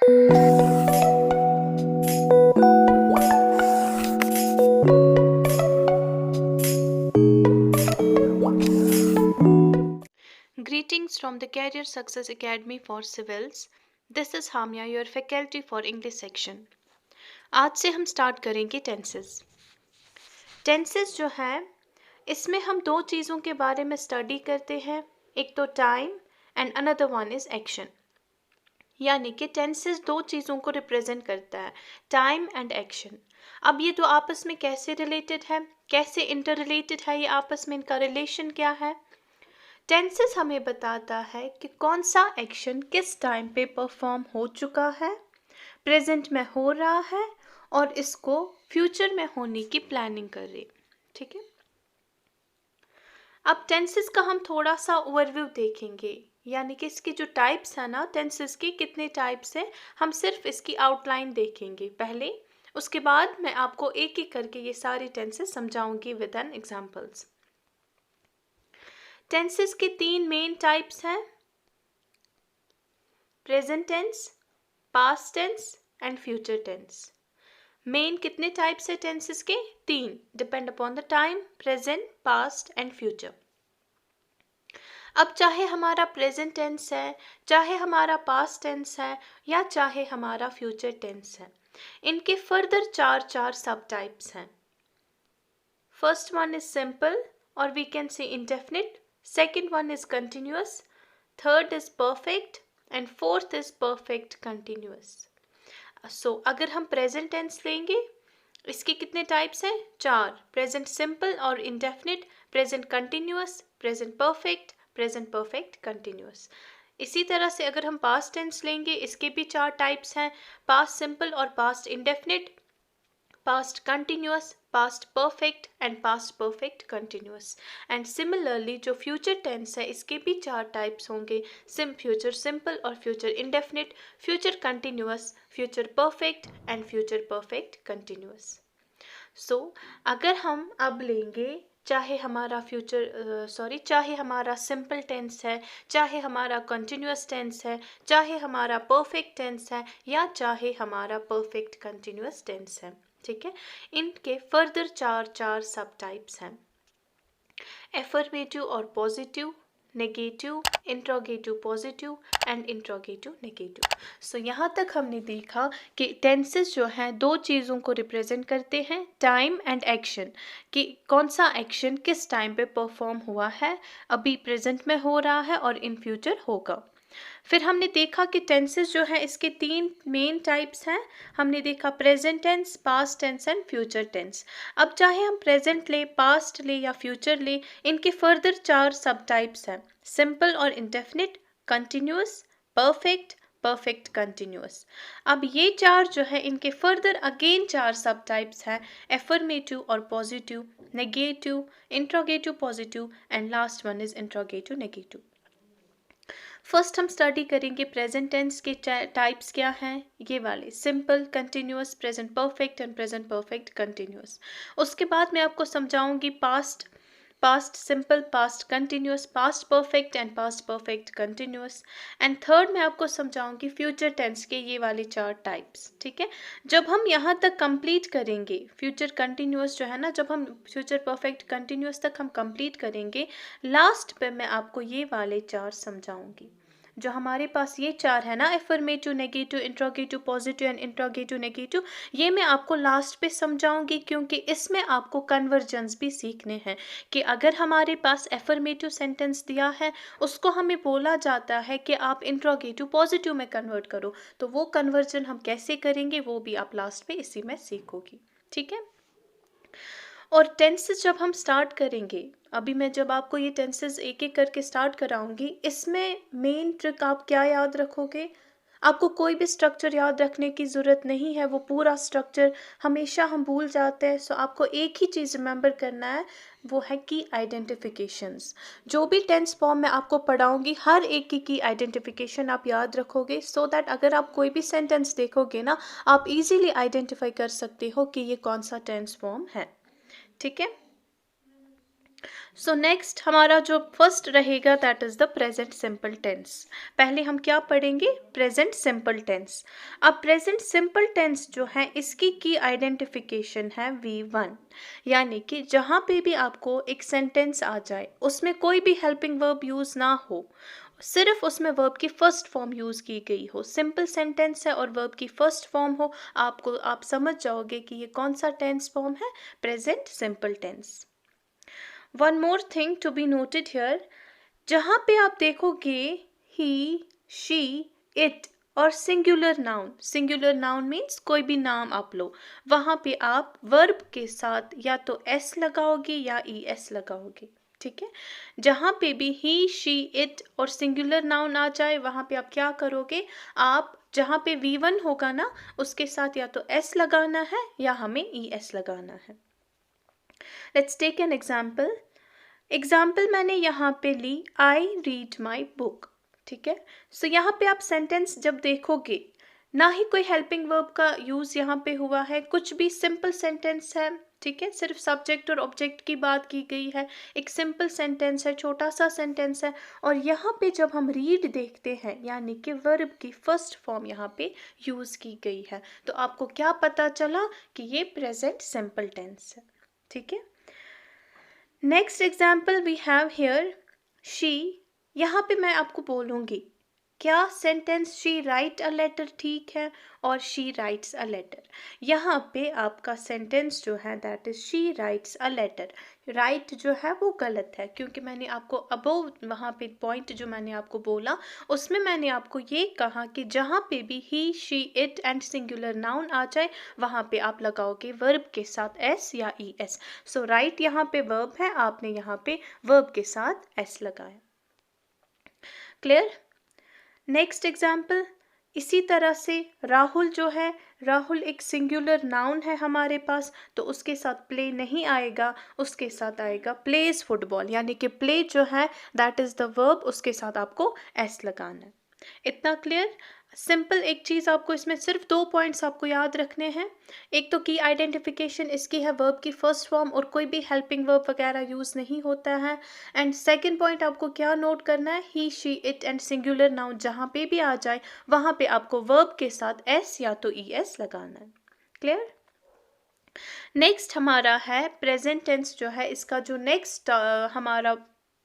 Greetings from the Career Success Academy for Civils. This is Hamia, your faculty for English section. आज से हम start करेंगे tenses. Tenses जो है इसमें हम दो चीज़ों के बारे में स्टडी करते हैं, एक तो time and another one is action. यानी कि टेंसेस दो चीज़ों को रिप्रेजेंट करता है, टाइम एंड एक्शन। अब ये दो आपस में कैसे रिलेटेड है, कैसे इंटर रिलेटेड है, ये आपस में इनका रिलेशन क्या है। टेंसेस हमें बताता है कि कौन सा एक्शन किस टाइम पे परफॉर्म हो चुका है, प्रेजेंट में हो रहा है और इसको फ्यूचर में होने की प्लानिंग कर रही। ठीक है, अब टेंसेस का हम थोड़ा सा ओवरव्यू देखेंगे, यानी कि इसकी जो टाइप्स है ना, टेंसेस की कितने टाइप्स हैं, हम सिर्फ इसकी आउटलाइन देखेंगे पहले। उसके बाद मैं आपको एक एक करके ये सारी टेंसेस समझाऊंगी विद एन एग्जांपल्स। टेंसेस के तीन मेन टाइप्स हैं, present tense, past tense and future tense. Main कितने टाइप्स है टेंसेस के? तीन, depend upon the time, present, past and future. अब चाहे हमारा प्रेजेंट टेंस है, चाहे हमारा पास्ट टेंस है या चाहे हमारा फ्यूचर टेंस है, इनके फर्दर चार सब टाइप्स हैं। फर्स्ट वन इज सिंपल और we can say indefinite, second one is continuous, third is perfect and fourth is perfect continuous. So अगर हम प्रेजेंट टेंस लेंगे, इसके कितने टाइप्स हैं? चार, प्रेजेंट सिंपल और indefinite, present continuous, present perfect, present perfect continuous. इसी तरह से अगर हम पास्ट टेंस लेंगे, इसके भी चार टाइप्स हैं, पास्ट सिंपल और past indefinite, past continuous, past perfect and past perfect continuous। And similarly जो फ्यूचर टेंस है इसके भी चार टाइप्स होंगे, फ्यूचर सिंपल और future indefinite, future continuous, future perfect and future perfect continuous. So अगर हम अब लेंगे, चाहे हमारा चाहे हमारा सिंपल टेंस है, चाहे हमारा कंटिन्यूअस टेंस है, चाहे हमारा परफेक्ट टेंस है या चाहे हमारा परफेक्ट कंटिन्यूअस टेंस है, ठीक है, इनके फर्दर चार सब टाइप्स हैं, एफर्मेटिव और positive, negative, interrogative positive and interrogative negative. So यहाँ तक हमने देखा कि टेंसेस जो हैं दो चीज़ों को रिप्रेजेंट करते हैं, टाइम एंड एक्शन, कि कौन सा एक्शन किस टाइम पे परफॉर्म हुआ है, अभी प्रेजेंट में हो रहा है और इन फ्यूचर होगा। फिर हमने देखा कि टेंसेस जो है इसके तीन मेन टाइप्स हैं, हमने देखा present tense, past tense and future tense. अब चाहे हम प्रेजेंट ले, पास्ट ले या फ्यूचर ले, इनके फर्दर चार सब टाइप्स हैं, सिंपल और indefinite, continuous, perfect, perfect continuous. अब ये चार जो है इनके फर्दर अगेन चार सब टाइप्स हैं, एफर्मेटिव और positive, negative, interrogative positive and last one is interrogative negative. First हम स्टडी करेंगे प्रेजेंट टेंस के टाइप्स क्या हैं, ये वाले, simple, continuous, present perfect and present perfect continuous. उसके बाद मैं आपको समझाऊंगी past simple, past continuous, past perfect and past perfect continuous and third मैं आपको समझाऊंगी फ्यूचर टेंस के ये वाले चार टाइप्स। ठीक है, जब हम यहाँ तक कंप्लीट करेंगे फ्यूचर कंटिन्यूअस जो है ना, जब हम फ्यूचर परफेक्ट कंटिन्यूअस तक हम कंप्लीट करेंगे, लास्ट पे मैं आपको ये वाले चार समझाऊंगी। जो हमारे पास ये चार है ना, affirmative, negative, interrogative positive and interrogative negative, ये मैं आपको लास्ट पे समझाऊंगी, क्योंकि इसमें आपको कन्वर्जन्स भी सीखने हैं कि अगर हमारे पास एफर्मेटिव सेंटेंस दिया है, उसको हमें बोला जाता है कि आप इंट्रोगेटिव पॉजिटिव में कन्वर्ट करो, तो वो कन्वर्जन हम कैसे करेंगे वो भी आप लास्ट पे इसी में सीखोगी। ठीक है, और टेंसेस जब हम स्टार्ट करेंगे, अभी मैं जब आपको ये टेंसेस एक एक करके स्टार्ट कराऊंगी, इसमें मेन ट्रिक आप क्या याद रखोगे, आपको कोई भी स्ट्रक्चर याद रखने की ज़रूरत नहीं है, वो पूरा स्ट्रक्चर हमेशा हम भूल जाते हैं। सो आपको एक ही चीज़ रिमेंबर करना है, वो है की आइडेंटिफिकेशंस। जो भी टेंस फॉर्म मैं आपको पढ़ाऊंगी, हर एक की आइडेंटिफिकेशन आप याद रखोगे, सो दैट अगर आप कोई भी सेंटेंस देखोगे ना, आप इजीली आइडेंटिफाई कर सकते हो कि ये कौन सा टेंस फॉर्म है। ठीक है, सो नेक्स्ट हमारा जो फर्स्ट रहेगा that is the present simple tense. पहले हम क्या पढ़ेंगे? Present simple tense. अब प्रेजेंट सिंपल टेंस जो है इसकी की आइडेंटिफिकेशन है V1, यानी कि जहाँ पे भी आपको एक सेंटेंस आ जाए उसमें कोई भी हेल्पिंग वर्ब यूज ना हो, सिर्फ उसमें वर्ब की फर्स्ट फॉर्म यूज की गई हो, सिंपल सेंटेंस है और वर्ब की फर्स्ट फॉर्म हो, आप समझ जाओगे कि ये कौन सा टेंस फॉर्म है, present simple tense. One more thing to be noted here, जहाँ पे आप देखोगे ही, शी, इट और सिंगुलर नाउन मीन्स कोई भी नाम आप लो, वहाँ पे आप वर्ब के साथ या तो एस लगाओगे या ई एस लगाओगे। ठीक है, जहाँ पे भी ही, शी, इट और सिंगुलर नाउन आ जाए वहाँ पे आप क्या करोगे, आप जहाँ पे V1 होगा ना उसके साथ या तो एस लगाना है या हमें ई एस लगाना है। लेट्स टेक एन एग्जाम्पल मैंने यहाँ पे ली, आई रीड माई बुक। ठीक है, सो यहाँ पे आप सेंटेंस जब देखोगे ना ही कोई हेल्पिंग वर्ब का यूज यहाँ पे हुआ है, कुछ भी सिंपल सेंटेंस है। ठीक है, सिर्फ सब्जेक्ट और ऑब्जेक्ट की बात की गई है, एक सिंपल सेंटेंस है, छोटा सा सेंटेंस है। और यहाँ पे जब हम रीड देखते हैं यानी कि वर्ब की फर्स्ट फॉर्म यहाँ पे यूज की गई है, तो आपको क्या पता चला कि ये प्रेजेंट सिंपल टेंस है। ठीक है, next example we have here she. यहाँ पे मैं आपको बोलूँगी क्या sentence she write a letter ठीक है और शी राइट्स अ लेटर। यहाँ पे आपका सेंटेंस जो है that is she writes a letter. Write जो है वो गलत है, क्योंकि मैंने आपको अबोव वहाँ पे पॉइंट जो मैंने आपको बोला उसमें मैंने आपको ये कहा कि जहाँ पे भी he, she, it and singular noun आ जाए वहाँ पे आप लगाओगे वर्ब के साथ एस या ई एस। सो राइट यहाँ पे वर्ब है, आपने यहाँ पे वर्ब के साथ एस लगाया। क्लियर? नेक्स्ट एग्जाम्पल, इसी तरह से राहुल जो है, राहुल एक सिंगुलर नाउन है हमारे पास, तो उसके साथ प्ले नहीं आएगा, उसके साथ आएगा प्लेज फुटबॉल, यानी कि प्ले जो है दैट इज द वर्ब, उसके साथ आपको एस लगाना है। इतना क्लियर? सिंपल एक चीज़ आपको इसमें सिर्फ 2 पॉइंट्स आपको याद रखने हैं। एक तो की आइडेंटिफिकेशन इसकी है वर्ब की फर्स्ट फॉर्म और कोई भी हेल्पिंग वर्ब वगैरह यूज़ नहीं होता है। एंड सेकंड पॉइंट आपको क्या नोट करना है, he, she, it and singular noun जहाँ पे भी आ जाए वहाँ पे आपको वर्ब के साथ एस या तो ई एस लगाना है। क्लियर? नेक्स्ट हमारा है प्रेजेंट टेंस जो है, इसका जो नेक्स्ट हमारा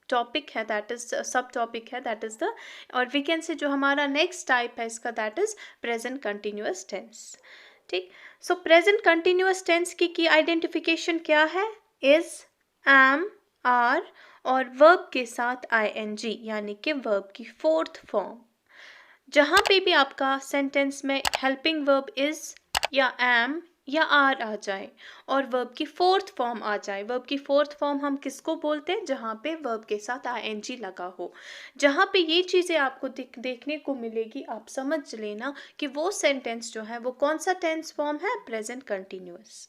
टॉपिक है दैट इज सब टॉपिक है दैट इज द, और वी कैन से जो हमारा नेक्स्ट टाइप है इसका that is present continuous tense. ठीक, सो प्रेजेंट कंटिन्यूअस टेंस की आइडेंटिफिकेशन क्या है, इज, एम, आर और वर्ब के साथ आईएनजी, यानी कि वर्ब की फोर्थ फॉर्म। जहाँ पे भी आपका सेंटेंस में हेल्पिंग वर्ब इज या एम या आर आ जाए और वर्ब की फोर्थ फॉर्म आ जाए, वर्ब की फोर्थ फॉर्म हम किसको बोलते हैं, जहाँ पे वर्ब के साथ आईएनजी लगा हो। जहाँ पे ये चीज़ें आपको देखने को मिलेगी, आप समझ लेना कि वो सेंटेंस जो है वो कौन सा टेंस फॉर्म है, प्रेजेंट कंटिन्यूअस।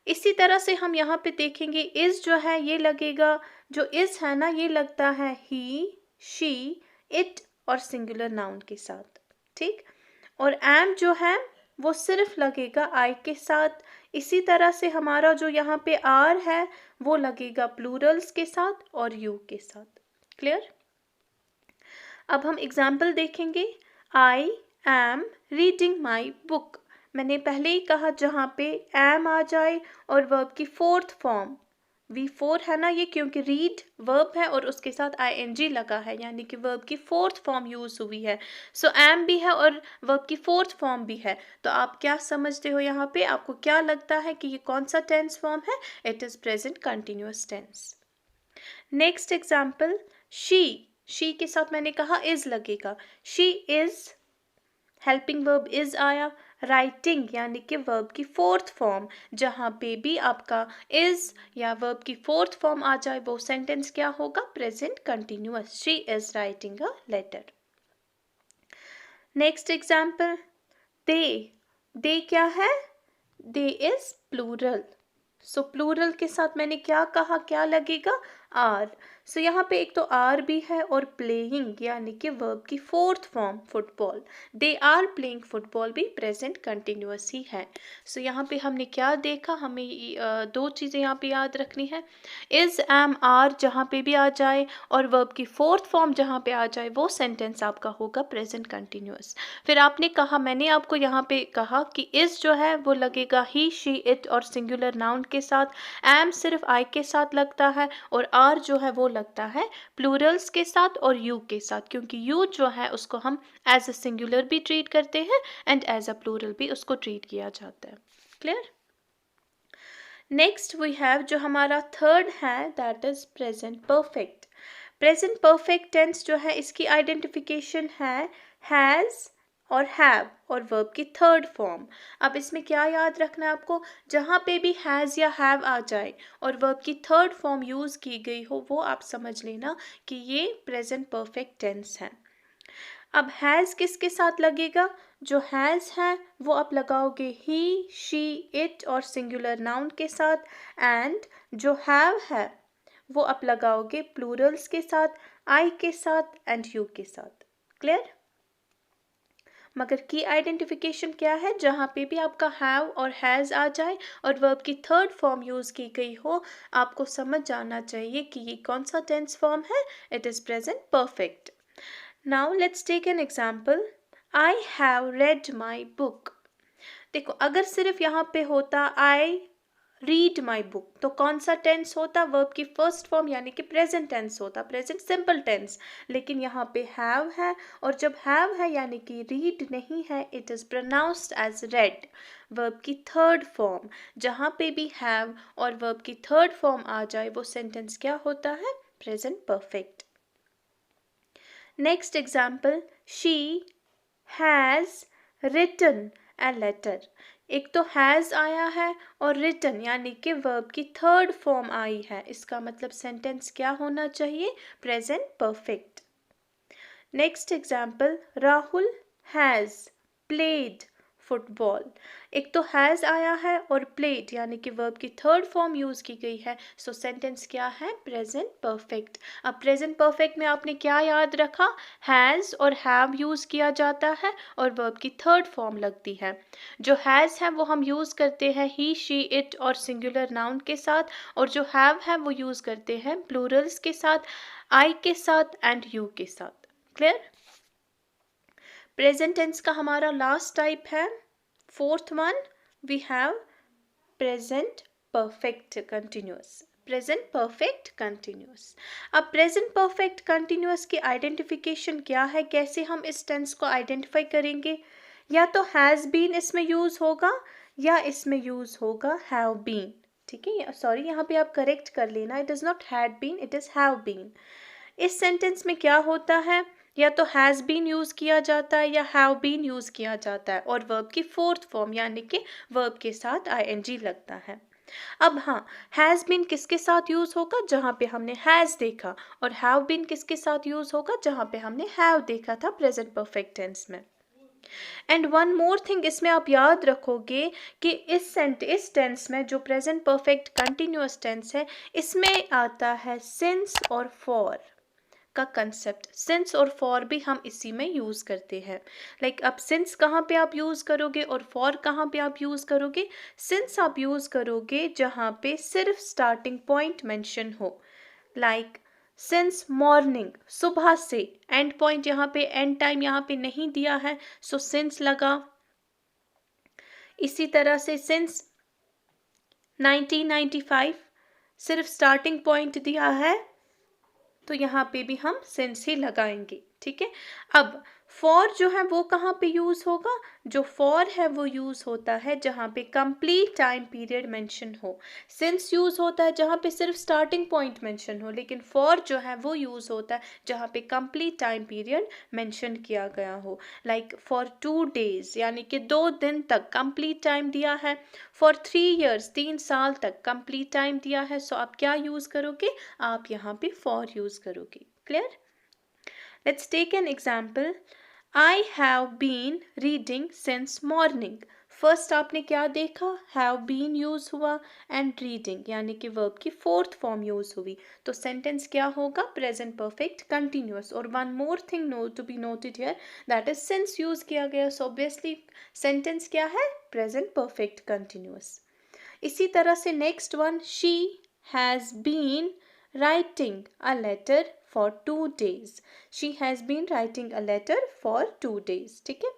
इसी तरह से हम यहाँ पे देखेंगे इज जो है ये लगेगा, जो इज है ना ये लगता है ही, शी, इट और सिंगुलर नाउन के साथ। ठीक, और एम जो है वो सिर्फ लगेगा आई के साथ। इसी तरह से हमारा जो यहाँ पे आर है वो लगेगा प्लूरल्स के साथ और यू के साथ। क्लियर? अब हम एग्जाम्पल देखेंगे, I am reading my book. मैंने पहले ही कहा जहाँ पे एम आ जाए और वर्ब की फोर्थ फॉर्म V4 है ना ये, क्योंकि रीड वर्ब है और उसके साथ आईएनजी लगा है, यानी कि वर्ब की फोर्थ फॉर्म यूज हुई है। सो एम भी है और वर्ब की फोर्थ फॉर्म भी है, तो आप क्या समझते हो यहाँ पे, आपको क्या लगता है कि ये कौन सा टेंस फॉर्म है, it is present continuous tense. Next example, she के साथ मैंने कहा इज लगेगा, she is, helping verb is आया, राइटिंग यानी कि वर्ब की फोर्थ फॉर्म, जहाँ पे भी आपका इज या वर्ब की फोर्थ फॉर्म आ जाए वो सेंटेंस क्या होगा, present continuous, she is writing a letter. Next example, they क्या है, they is plural. So plural के साथ मैंने क्या कहा, क्या लगेगा, आर। सो यहाँ पे एक तो आर भी है और प्लेइंग यानी कि वर्ब की fourth form football, they are playing football भी प्रेजेंट कंटिन्यूअस ही है। सो यहाँ पे हमने क्या देखा, हमें दो चीज़ें यहाँ पे याद रखनी है, इज एम आर जहाँ पे भी आ जाए और वर्ब की फोर्थ फॉर्म जहाँ पे आ जाए वो सेंटेंस आपका होगा प्रेजेंट कंटिन्यूअस। फिर आपने कहा, मैंने आपको यहाँ पे कहा कि इज जो है वो लगेगा ही शी इट और सिंगुलर नाउन के साथ, एम सिर्फ आई के साथ लगता है और आर जो है वो लगता है प्लूरल्स के साथ और यू के साथ, क्योंकि यू जो है उसको हम एज अ सिंगुलर भी ट्रीट करते हैं एंड एज अ प्लूरल भी उसको ट्रीट किया जाता है। क्लियर? नेक्स्ट वी हैव जो हमारा थर्ड है that is present perfect. Present perfect tense जो है इसकी आइडेंटिफिकेशन है हैज़ और हैव और वर्ब की थर्ड फॉर्म। अब इसमें क्या याद रखना है आपको, जहाँ पे भी हैज़ या हैव आ जाए और वर्ब की थर्ड फॉर्म यूज़ की गई हो वो आप समझ लेना कि ये प्रेजेंट परफेक्ट टेंस है। अब हैज़ किसके साथ लगेगा, जो हैज़ है वो आप लगाओगे ही शी इट और सिंगुलर नाउन के साथ, एंड जो हैव है वो आप लगाओगे प्लूरल्स के साथ, आई के साथ एंड यू के साथ। क्लियर? मगर की आइडेंटिफिकेशन क्या है, जहाँ पे भी आपका हैव और हैज़ आ जाए और वर्ब की थर्ड फॉर्म यूज़ की गई हो, आपको समझ जाना चाहिए कि ये कौन सा टेंस फॉर्म है, it is present perfect. Now let's take an example. I have read my book. देखो अगर सिर्फ यहाँ पे होता I read my book तो कौन सा टेंस होता, वर्ब की फर्स्ट फॉर्म यानी कि प्रेजेंट टेंस होता, प्रेजेंट सिंपल टेंस। लेकिन यहाँ पे हैव है और जब हैव है यानी कि रीड नहीं है, it is pronounced as red, verb की थर्ड फॉर्म। जहाँ पे भी हैव और वर्ब की थर्ड फॉर्म आ जाए वो सेंटेंस क्या होता है, present perfect. Next example, she has written a letter. एक तो has आया है और written यानी कि verb की थर्ड फॉर्म आई है, इसका मतलब सेंटेंस क्या होना चाहिए, present perfect. Next example, Rahul has played football. एक तो हैज़ आया है और प्लेड यानी कि वर्ब की थर्ड फॉर्म यूज़ की गई है, सो सेंटेंस क्या है, प्रेजेंट परफेक्ट। अब प्रेजेंट परफेक्ट में आपने क्या याद रखा, हैज़ और हैव यूज़ किया जाता है और वर्ब की थर्ड फॉर्म लगती है। जो हैज़ है वो हम यूज़ करते हैं ही शी इट और सिंगुलर नाउन के साथ, और जो हैव है वो यूज़ करते हैं प्लूरल्स के साथ, आई के साथ एंड यू के साथ। क्लियर? प्रेजेंट टेंस का हमारा लास्ट टाइप है, fourth one, we have present perfect continuous. Present perfect continuous. अब प्रेजेंट परफेक्ट कंटिन्यूअस की आइडेंटिफिकेशन क्या है, कैसे हम इस टेंस को आइडेंटिफाई करेंगे, या तो हैज़ बीन इसमें यूज़ होगा या इसमें यूज़ होगा हैव बीन। ठीक है, सॉरी यहाँ पे आप करेक्ट कर लेना, it is not had been, it is have been. इस सेंटेंस में क्या होता है, या तो हैज़ बीन यूज़ किया जाता है या हैव बीन यूज़ किया जाता है और वर्ब की फोर्थ फॉर्म यानी कि वर्ब के साथ आईएनजी लगता है। अब हाँ, हैज़ बीन किसके साथ यूज़ होगा, जहाँ पे हमने हैज़ देखा, और हैव बीन किसके साथ यूज़ होगा, जहाँ पे हमने हैव देखा था प्रेजेंट परफेक्ट टेंस में। एंड वन मोर थिंग इसमें आप याद रखोगे कि इस टेंस में जो प्रेजेंट परफेक्ट कंटिन्यूअस टेंस है, इसमें आता है सिंस और फॉर का कंसेप्ट। सिंस और फॉर भी हम इसी में यूज़ करते हैं। लाइक अब सिंस कहाँ पे आप यूज़ करोगे और फॉर कहाँ पे आप यूज़ करोगे, सिंस आप यूज़ करोगे जहाँ पे सिर्फ स्टार्टिंग पॉइंट मेंशन हो, लाइक सिंस मॉर्निंग, सुबह से, एंड पॉइंट यहाँ पे, एंड टाइम यहाँ पे नहीं दिया है, सो सिंस लगा। इसी तरह से सिंस 1995, सिर्फ स्टार्टिंग पॉइंट दिया है तो यहाँ पे भी हम सिंस ही लगाएंगे। ठीक है, अब फॉर जो है वो कहाँ पे यूज़ होगा, जो फॉर है वो यूज़ होता है जहाँ पे कंप्लीट टाइम पीरियड मेंशन हो। सिंस यूज़ होता है जहाँ पे सिर्फ स्टार्टिंग पॉइंट मेंशन हो, लेकिन फॉर जो है वो यूज़ होता है जहाँ पे कंप्लीट टाइम पीरियड मेंशन किया गया हो। लाइक फॉर 2 days यानी कि 2 दिन तक कंप्लीट टाइम दिया है, फॉर 3 years 3 साल तक कंप्लीट टाइम दिया है, सो आप क्या यूज़ करोगे, आप यहाँ पे फॉर यूज़ करोगे। Clear? Let's take an example. I have been reading since morning. First आपने क्या देखा, हैव बीन यूज हुआ एंड रीडिंग यानी कि वर्ब की फोर्थ फॉर्म यूज हुई, तो सेंटेंस क्या होगा, प्रेजेंट परफेक्ट कंटिन्यूअस। और one more thing note to be noted here, that is since use किया गया, सो ऑब्वियसली सेंटेंस क्या है, प्रेजेंट परफेक्ट कंटिन्यूअस। इसी तरह से next one, she has been writing a letter for 2 days, she has been writing a letter for 2 days, ठीक है।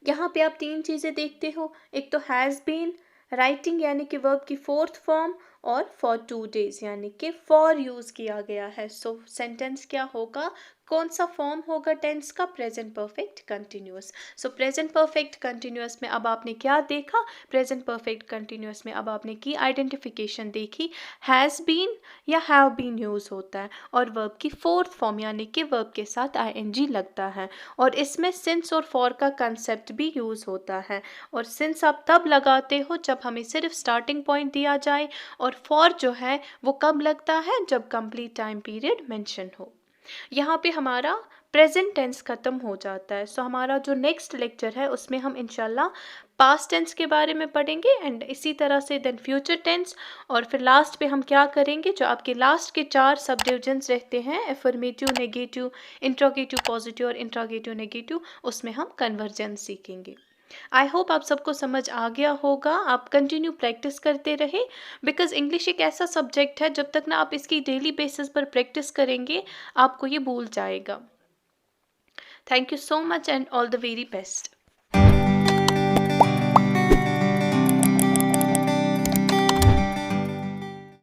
यहाँ पे आप तीन चीज़ें देखते हो, एक तो हैज़ बीन, राइटिंग यानी कि वर्ब की फोर्थ फॉर्म, और फॉर 2 days यानी कि फॉर यूज़ किया गया है। सो सेंटेंस क्या होगा, कौन सा फॉर्म होगा टेंस का, प्रेजेंट परफेक्ट कंटिन्यूअस। सो प्रेजेंट परफेक्ट कंटिन्यूअस में अब आपने क्या देखा, प्रेजेंट परफेक्ट कंटिन्यूअस में अब आपने की आइडेंटिफिकेशन देखी, हैज़ बीन या हैव बीन यूज़ होता है और वर्ब की फोर्थ फॉर्म यानी कि वर्ब के साथ आईएनजी लगता है, और इसमें सिंस और फॉर का कंसेप्ट भी यूज़ होता है। और सिंस आप तब लगाते हो जब हमें सिर्फ स्टार्टिंग पॉइंट दिया जाए, और फॉर जो है वो कब लगता है, जब कंप्लीट टाइम पीरियड मेंशन हो। यहाँ पे हमारा प्रेजेंट टेंस ख़त्म हो जाता है। सो हमारा जो नेक्स्ट लेक्चर है उसमें हम इंशाल्लाह पास्ट टेंस के बारे में पढ़ेंगे, एंड इसी तरह से देन फ्यूचर टेंस, और फिर लास्ट पे हम क्या करेंगे, जो आपके लास्ट के 4 सब डिविजन्स रहते हैं, एफर्मेटिव, नेगेटिव, इंट्रोगेटिव पॉजिटिव और इंट्रोगेटिव नेगेटिव, उसमें हम कन्वर्जेंस सीखेंगे। आई होप आप सबको समझ आ गया होगा, आप कंटिन्यू प्रैक्टिस करते रहे, बिकॉज इंग्लिश एक ऐसा सब्जेक्ट है जब तक ना आप इसकी डेली बेसिस पर प्रैक्टिस करेंगे आपको ये भूल जाएगा। Thank you so much and all the very best.